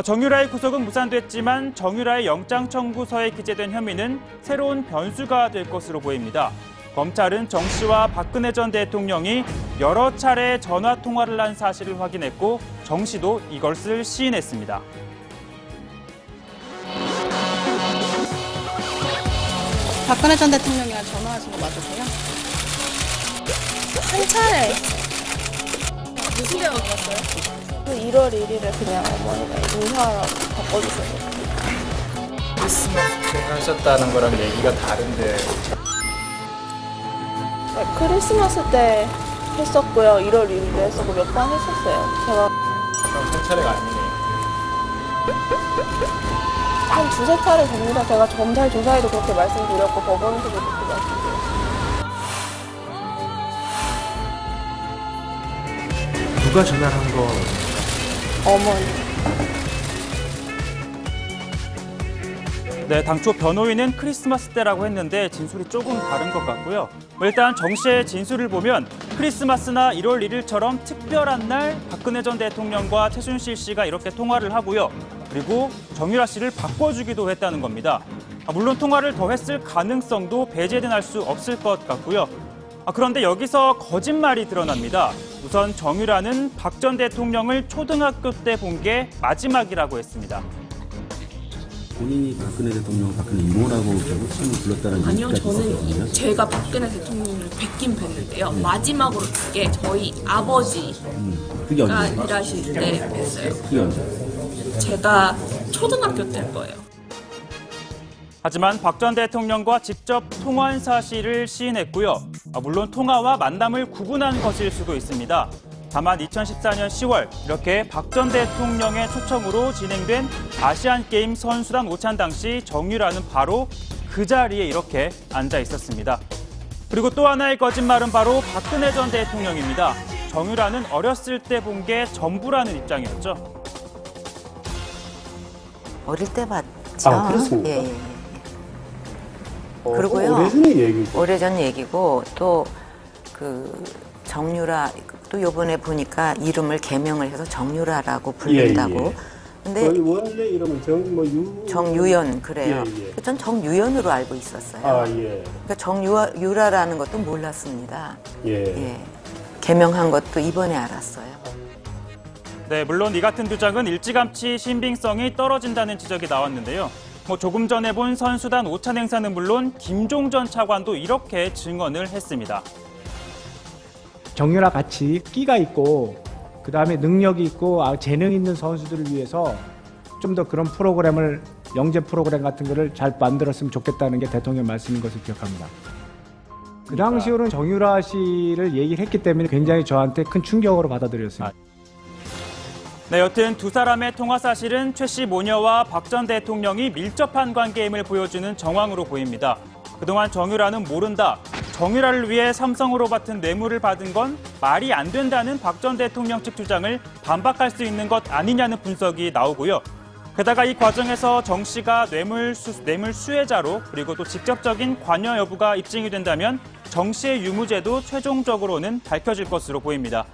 정유라의 구속은 무산됐지만 정유라의 영장 청구서에 기재된 혐의는 새로운 변수가 될 것으로 보입니다. 검찰은 정 씨와 박근혜 전 대통령이 여러 차례 전화 통화를 한 사실을 확인했고 정 씨도 이것을 시인했습니다. 박근혜 전 대통령이랑 전화하신 거 맞으세요? 한 차례. 무슨 대화 들었어요? 1월 1일에 그냥 어머니가 인사하라고 바꿔주셨어요. 크리스마스 때 하셨다는 거랑 얘기가 다른데. 네, 크리스마스 때 했었고요. 1월 1일에 했었고 몇 번 했었어요. 제가 그럼 한 차례가 아니네요. 한 두세 차례 됩니다. 제가 검찰 조사에도 그렇게 말씀드렸고 법원에서도 그렇게 말씀드렸어요. 누가 전화를 한 거? 어머니. 네, 당초 변호인은 크리스마스 때라고 했는데 진술이 조금 다른 것 같고요. 일단 정 씨의 진술을 보면 크리스마스나 1월 1일처럼 특별한 날 박근혜 전 대통령과 최순실 씨가 이렇게 통화를 하고요. 그리고 정유라 씨를 바꿔주기도 했다는 겁니다. 물론 통화를 더 했을 가능성도 배제는 할 수 없을 것 같고요. 그런데 여기서 거짓말이 드러납니다. 우선 정유라는 박 전 대통령을 초등학교 때 본 게 마지막이라고 했습니다. 본인이 박근혜 대통령 박근혜 이모라고 결국 처음 불렀다는 아니요, 얘기까지 저는 있었거든요. 제가 박근혜 대통령을 뵙긴 뵀는데요. 마지막으로 뵌 게 저희 아버지가 그게 언제? 일하실 때 뵀어요. 그게 언제? 제가 초등학교 때일 거예요. 하지만 박 전 대통령과 직접 통화한 사실을 시인했고요. 물론 통화와 만남을 구분한 것일 수도 있습니다. 다만 2014년 10월 이렇게 박 전 대통령의 초청으로 진행된 아시안게임 선수단 오찬 당시 정유라는 바로 그 자리에 이렇게 앉아 있었습니다. 그리고 또 하나의 거짓말은 바로 박근혜 전 대통령입니다. 정유라는 어렸을 때 본 게 전부라는 입장이었죠. 어릴 때 봤죠. 아, 그렇습니까? 예. 그리고요. 오래전 얘기고. 오래전 얘기고 또 그 정유라 또 요번에 보니까 이름을 개명을 해서 정유라라고 부른다고. 근데 원래 이름은 정유연 그래요. 예. 전 정유연으로 알고 있었어요. 아, 예. 그러니까 정유라라는 것도 몰랐습니다. 예. 개명한 것도 이번에 알았어요. 네, 물론 이 같은 주장은 일찌감치 신빙성이 떨어진다는 지적이 나왔는데요. 조금 전에 본 선수단 오찬 행사는 물론 김종 전 차관도 이렇게 증언을 했습니다. 정유라 같이 끼가 있고 그다음에 능력이 있고 재능 있는 선수들을 위해서 좀 더 그런 프로그램을 영재 프로그램 같은 거를 잘 만들었으면 좋겠다는 게 대통령 말씀인 것을 기억합니다. 그 당시로는 정유라 씨를 얘기를 했기 때문에 굉장히 저한테 큰 충격으로 받아들였습니다. 네, 여튼 두 사람의 통화 사실은 최 씨 모녀와 박 전 대통령이 밀접한 관계임을 보여주는 정황으로 보입니다. 그동안 정유라는 모른다. 정유라를 위해 삼성으로 받은 뇌물을 받은 건 말이 안 된다는 박 전 대통령 측 주장을 반박할 수 있는 것 아니냐는 분석이 나오고요. 게다가 이 과정에서 정 씨가 뇌물 수혜자로 그리고 또 직접적인 관여 여부가 입증이 된다면 정 씨의 유무죄도 최종적으로는 밝혀질 것으로 보입니다.